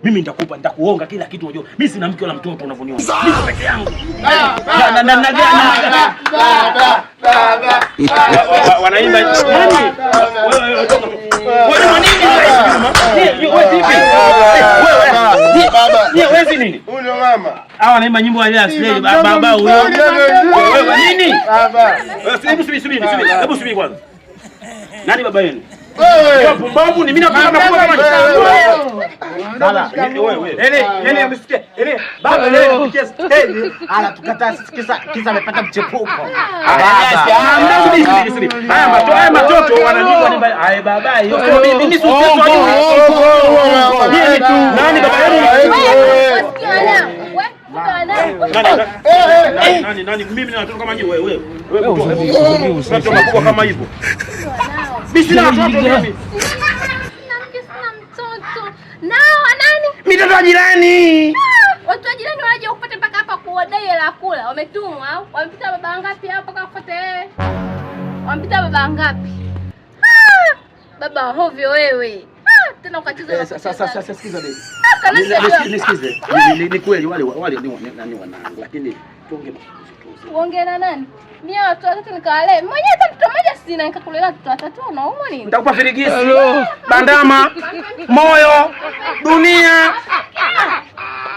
Mimi nitakuonga kila kitu unajua. Mimi sina mke wala mtoto unavyoniona. Niko peke yangu. Wanaimba nini? Wewe nini? Wewe vipi? Wewe nini? Huyo mama. Hawa wanaimba nyimbo ya Slay baba huyo. Wewe nini? Baba. Subiri. Hebu subiri kwanza. Nani baba yenu? Wewe pumbavu ni mimi napenda nakuwa kama wewe umesikia? Baba leo anapikia stage, anatukata kisa amepata mchepuko. Subiri. Haya matoto wananipa ni baba hiyo. Mimi si nani baba yenu? Nani mimi natoka kama nyinyi wewe unatoka kama hivyo. Mimi sina watoto mimi. Sina mtoto. Nao nani? Mitoto wa jirani. Watu wa jirani waje kupata mpaka hapa kuodai la kula. Wametumwa au? Wamepita baba ngapi hapo kwa kufuata wewe? Wamepita baba ngapi? Baba hovyo wewe. Tena ukacheza. Sasa sikiza baby. Nisikize. Ni kweli wale ni wanangu lakini tuongee uongee na nani? Mimi watu watatu nikawalee. Mmoja hata mtoto mmoja sina nikakulela watoto watatu unaumwa nini? Nitakupa firigisi. Bandama, moyo, dunia.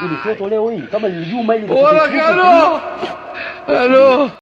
Ili mtoto leo hii kama ni Juma ili. Hello.